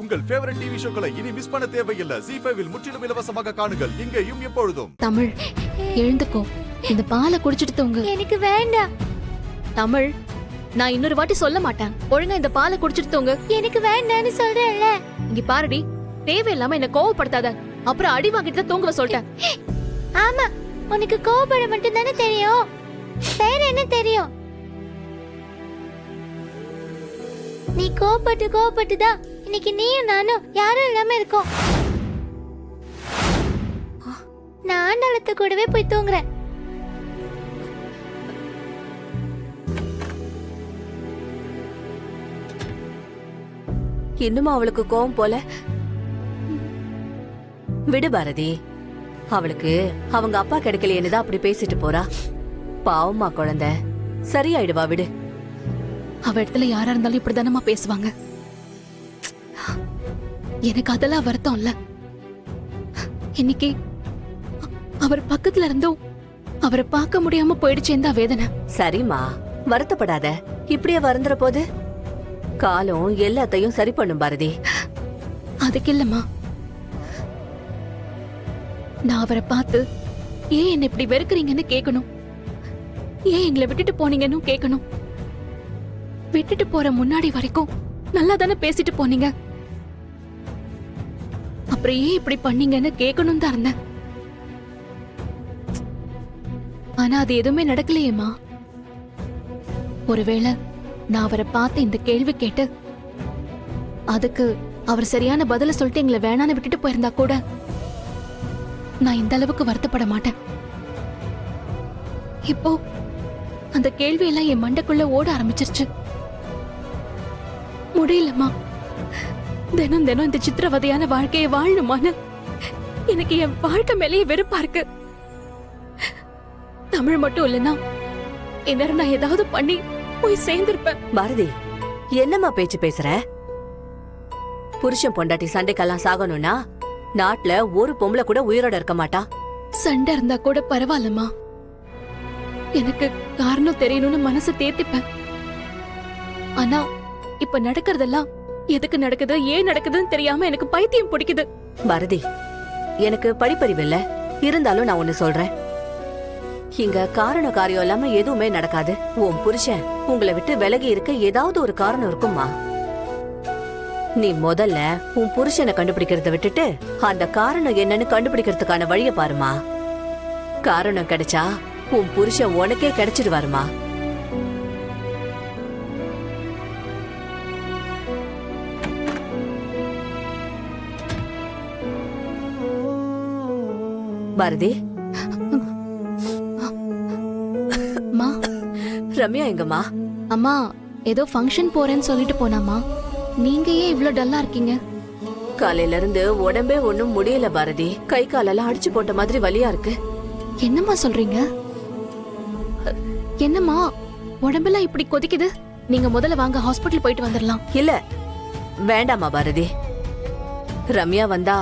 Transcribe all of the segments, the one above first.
உங்கள் favourite TV ஷோக்களை இனி miss பண்ண தேவையில்லை. ZEE5 இல் முற்றிலும் இலவசமாக காணுங்கள். இங்கேயும் எப்பொழுதும். தமிழ் எழுந்துக்கோ, இந்த பாலை குடிச்சிட்டு தூங்கு. எனக்கு வேண்டாம். தமிழ், நான் இன்னொரு வாட்டி சொல்ல மாட்டேன். ஒழுங்கா இந்த பாலை குடிச்சிட்டு தூங்கு. எனக்கு வேண்டாம்னு சொல்றேன்ல. இங்க பாருடி, தேவையில்லாம என்ன கோவப்படுத்தாத. அப்புறம் அடி வாங்கிட்டு தான் தூங்குவ சொல்லிட்டேன். ஆமா, உனக்கு கோபப்பட மட்டும் தானே தெரியும், வேற என்ன தெரியும்? நீ கோபப்பட்டுதான் இன்னைக்கு நீயும் நானும் யாரும் இல்லாம இருக்கோம். நான் ஆண்டாளத்து கூடவே போய் தூங்குறேன். இன்னும் அவளுக்கு கோவம் போல. விடு பாரதி, அவளுக்கு அவங்க அப்பா கிடைக்கலையேன்னு தான் அப்படி பேசிட்டு போறா. பாவமா குழந்தை, சரியாயிடுவா, விடு. அவ இடத்துல யாரா இருந்தாலும் இப்படிதானமா பேசுவாங்க. எனக்கு அதெல்லாம் வருத்தம் இல்ல. இன்னைக்கு அவர் பக்கத்துல இருந்தும் அவரை பார்க்க முடியாம போயிடுச்சேந்தா வேதனை. சரிம்மா, வருத்தப்படாத. இப்படியே வருந்துற போது காலம் எல்லாத்தையும் சரி பண்ணும் பாரதி. அதுக்கு இல்லம்மா, நான் அவரை பார்த்து ஏன் என்ன இப்படி வெறுக்கிறீங்கன்னு கேட்கணும், ஏன் எங்களை விட்டுட்டு போனீங்கன்னு கேட்கணும். விட்டுட்டு போற முன்னாடி வரைக்கும் நல்லா தானே பேசிட்டு போனீங்க, அப்புறம் ஏன் இப்படி பண்ணீங்கன்னு கேட்கணும் தான் இருந்தேன். ஆனா அது எதுவுமே நடக்கலையேம்மா. ஒருவேளை நான் அவரை பார்த்து இந்த கேள்வி கேட்டு அதுக்கு அவர் சரியான பதில சொல்லிட்டு எங்களை வேணான்னு விட்டுட்டு போயிருந்தா கூட நான் இந்த அளவுக்கு வருத்தப்பட மாட்டேன். இப்போ அந்த கேள்வி எல்லாம் என் மண்டைக்குள்ள ஓட ஆரம்பிச்சிருச்சு. முடியலம்மா, தினம் தினம் இந்த சித்திரவதையான வாழ்க்கையை வாழணுமான்னு எனக்கு என் வாழ்க்கை மேலேயே வெறுப்பா இருக்கு. தமிழ் மட்டும் இல்லைன்னா இந்நேரம் நான் ஏதாவது பண்ணி போய் சேர்ந்திருப்பேன். பாரதி, என்னம்மா பேச்சு பேசுற? புருஷன் பொண்டாட்டி சண்டைக்கெல்லாம் சாகணும்னா நாட்டுல ஒரு பொம்பளை கூட உயிரோட இருக்க மாட்டா. சண்டை இருந்தா கூட பரவாயில்லம்மா, எனக்கு காரணம் தெரியணும்னு மனசு தேத்திப்பேன். ஆனா இப்ப நடக்கிறதெல்லாம் எதுக்கு நடக்குது, ஏன் நடக்குதுன்னு தெரியாம எனக்கு பைத்தியம் பிடிக்குது. பாரதி, எனக்கு படிப்பறிவு இல்ல, இருந்தாலும் நான் ஒண்ணு சொல்றேன். இங்க காரண காரியம் இல்லாம எதுவுமே நடக்காது. உன் புருஷன் உங்களை விட்டு விலகி இருக்க ஏதாவது ஒரு காரணம் இருக்குமா? நீ முதல்ல உன் புருஷனை கண்டுபிடிக்கிறத விட்டுட்டு அந்த காரணம் என்னன்னு கண்டுபிடிக்கிறதுக்கான வழிய பாருமா. காரணம் கிடைச்சா உன் புருஷன் உனக்கே கிடைச்சிடுவாருமா. பாரதி, அம்மா, ரம்யா எங்கம்மா? அம்மா ஏதோ ஃபங்க்ஷன் போறேன்னு சொல்லிட்டு போனாமா. நீங்க ஏன் இவ்ளோ டல்லா இருக்கீங்க? காலையில இருந்து உடம்பே ஒண்ணும் முடியல பாரதி. கை காலெல்லாம் அடிச்சு போட்ட மாதிரி வலியா இருக்கு. என்னம்மா சொல்றீங்க? என்னம்மா உடம்பெல்லாம் இப்படி கொதிக்குது? நீங்க முதல்ல வாங்க, ஹாஸ்பிடல் போயிட்டு வந்துடலாம். இல்ல, வேண்டாமா பாரதி. ரம்யா வந்தா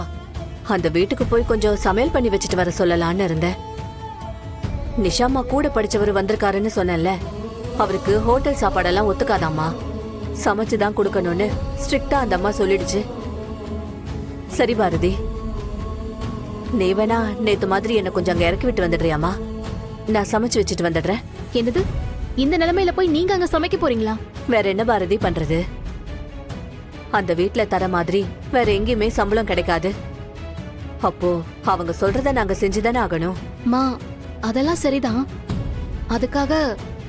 அந்த வீட்டுக்கு போய் கொஞ்சம் சமையல் பண்ணி வச்சுட்டு வர சொல்லலான்னு இருந்தேன். நிஷாமா கூட படிச்சவர் வந்திருக்காருன்னு சொன்னேன்ல, அவருக்கு ஹோட்டல் சாப்பாடெல்லாம் ஒத்துக்காதாமா, சமைச்சுதான் கொடுக்கணும்னு ஸ்ட்ரிக்டா அந்த அம்மா சொல்லிடுச்சு. சரி பாரதி, நீ வேணா நேத்து மாதிரி என்ன கொஞ்சம் அங்க இறக்கி விட்டு வந்துடுறியாமா? நான் சமைச்சு வச்சுட்டு வந்துடுறேன். என்னது, இந்த நிலைமையில போய் நீங்க அங்க சமைக்க போறீங்களா? வேற என்ன பாரதி பண்றது? அந்த வீட்ல தர மாதிரி வேற எங்கேயுமே சம்பளம் கிடைக்காது. அப்போ அவங்க சொல்றத நாங்க செஞ்சுதானே ஆகணும். மா, அதெல்லாம் சரிதான். அதுக்காக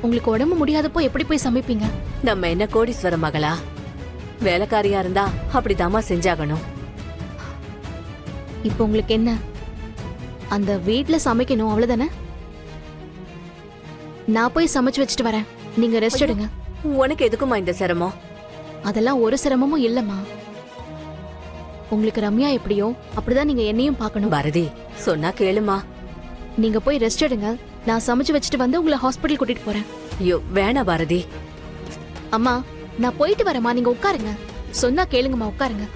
உங்களுக்கு உடம்பு முடியாதப்போ எப்படி போய் சமைப்பீங்க? நம்ம என்ன கோடீஸ்வர மகளா? வேலைக்காரியா இருந்தா அப்படிதாம்மா செஞ்சாகணும். இப்போ உங்களுக்கு என்ன, அந்த வீட்ல சமைக்கணும் அவ்வளவுதானே? நான் போய் சமைச்சு வச்சுட்டு வரேன், நீங்க ரெஸ்ட் எடுங்க. உனக்கு எதுக்குமா இந்த சிரமம்? அதெல்லாம் ஒரு சிரமமும் இல்லம்மா. உங்களுக்கு ரம்யா எப்படியோ அப்படிதான் நீங்க என்னையும் பார்க்கணும். பாரதி, சொன்னா கேளுமா. நீங்க போய் ரெஸ்ட் எடுங்க, நான் சமைச்சு வச்சுட்டு வந்து உங்களை ஹாஸ்பிடல் கூட்டிட்டு போறேன். ஐயோ வேணா பாரதி. அம்மா, நான் போயிட்டு வரேம்மா, நீங்க உட்காருங்க. சொன்னா கேளுங்கம்மா, உட்காருங்க.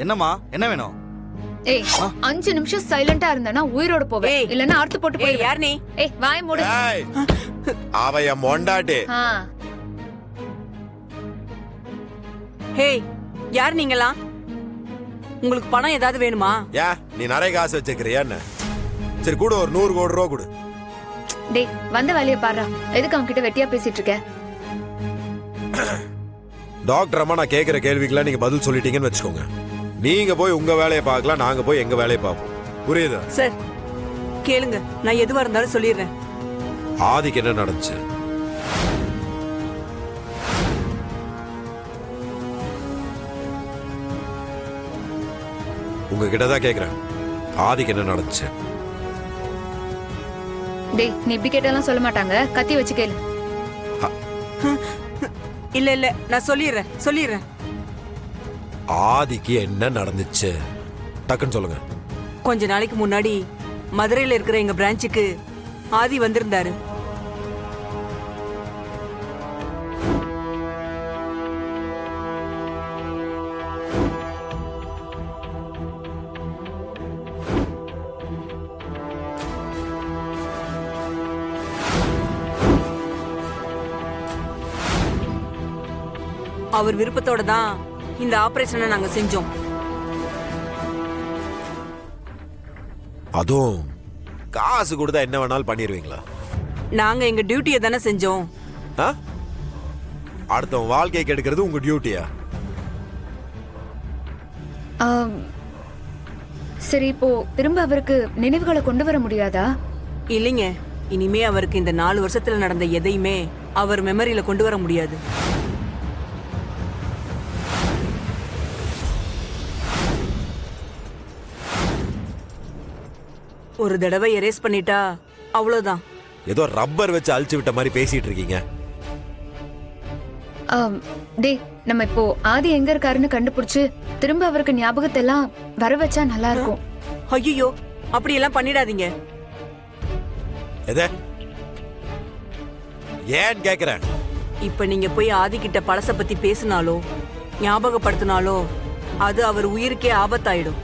என்னம்மா, என்ன வேணும்? ஏய் 5 நிமிஷம் சைலண்டா இருந்தானா உயிரோட போவே, இல்லனா அறுத்து போட்டு போய். யார் நீ? ஏய் வாய் மூடு. அவ என் மொண்டாட்டி. ஹேய், யார் நீங்களா? உங்களுக்கு பணம் ஏதாவது வேணுமா? ஏன் நீ நிறைய காசு வச்சுக்கிறியா என்ன? சரி கூட ஒரு 100 கோடி ரூபா கொடு. டேய் வந்த வேலையை பாரு. எதுக்கு அவங்க கிட்ட வெட்டியா பேசிட்டு இருக்க? டாக்டர் அம்மா நான் கேட்கிற கேள்விக்கெல்லாம் நீங்க பதில் சொல்லிட்டீங்கன்னு வச்சுக்கோங்க. நீங்க போய் உங்க வேலையை பார்க்கலாம், நாங்க போய் எங்க வேலையை பார்ப்போம். புரியுதா? சார் கேளுங்க, நான் எதுவா இருந்தாலும் சொல்லிடுறேன். ஆதிக்கு என்ன நடந்துச்சு? உங்ககிட்ட தான் கேக்குறேன். ஆதிக்கு என்ன நடந்துச்சு? டேய் நீ இப்படி கேட்டாலும் சொல்ல மாட்டாங்க. கத்தி வச்சு கேளு. இல்ல இல்ல, நான் சொல்லிடுறேன். ஆதிக்கு என்ன நடந்துச்சு டக்குன்னு சொல்லுங்க. கொஞ்ச நாளைக்கு முன்னாடி மதுரையில இருக்கிற எங்க பிரான்ச்சுக்கு ஆதி வந்திருந்தாரு. அவர் விருப்பத்தோட தான் இந்த ஆபரேஷனை நாங்க செஞ்சோம். அதுவும் காசு கொடுத்தா என்ன வேணாலும் பண்ணிடுவீங்களா? நாங்க எங்க டியூட்டியை தானே செஞ்சோம். ஆ? அடுத்தவன் வாழ்க்கையை கெடுக்கிறது உங்க டியூட்டியா? சரி இப்போ திரும்ப அவருக்கு நினைவுகளை கொண்டு வர முடியாதா? இல்லைங்க, இனிமே அவருக்கு இந்த 4 வருஷத்துல நடந்த எதையுமே அவர் மெமரியில கொண்டு வர முடியாது. ஒரு தடவை எரேஸ் பண்ணிட்டா அவ்வளவுதான். ஏதோ ரப்பர் வச்சு அழிச்சு விட்ட மாதிரி பேசிட்டு இருக்கீங்க. டேய் நம்ம இப்போ ஆதி எங்க இருக்காருன்னு கண்டுபிடிச்சு திரும்ப அவருக்கு ஞாபகத்தை எல்லாம் வர வச்சா நல்லா இருக்கும். ஐயோ, அப்படி எல்லாம் பண்ணிடாதீங்க. எது? ஏன் கேக்குறேன்? இப்ப நீங்க போய் ஆதி கிட்ட பழச பத்தி பேசினாலோ ஞாபகப்படுத்தினாலோ அது அவர் உயிருக்கே ஆபத்தாயிடும்.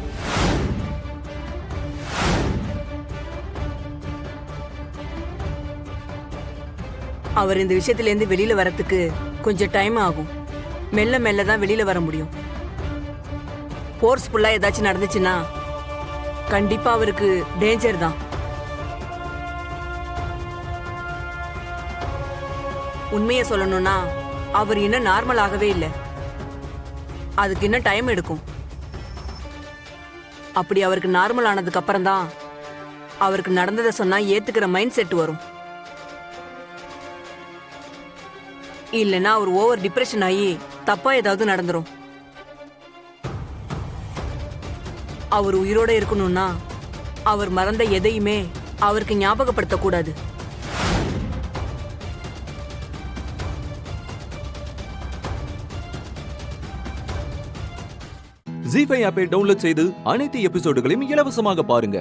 அவர் இந்த விஷயத்துல இருந்து வெளியில வரத்துக்கு கொஞ்சம் டைம் ஆகும். மெல்ல மெல்ல தான் வெளியில வர முடியும். ஃபோர்ஸ்ஃபுல்லா ஏதாச்சும் நடந்துச்சுன்னா கண்டிப்பா அவருக்கு டேஞ்சர் தான். உண்மையை சொல்லணும்னா அவர் இன்னும் நார்மல் ஆகவே இல்லை. அதுக்கு இன்னும் டைம் எடுக்கும். அப்படி அவருக்கு நார்மல் ஆனதுக்கு அப்புறம் தான் அவருக்கு நடந்ததை சொன்னா ஏத்துக்கிற மைண்ட் செட் வரும். இல்லைன்னா அவர் ஓவர் டிப்ரெஷன் ஆகி தப்பா ஏதாவது நடந்துரும். அவர் உயிரோட இருக்கணும்னா அவர் மறந்த எதையுமே அவருக்கு ஞாபகப்படுத்த கூடாது. ஜீ5 ஆப்பை டவுன்லோட் செய்து அனைத்து எபிசோடுகளையும் இலவசமாக பாருங்க.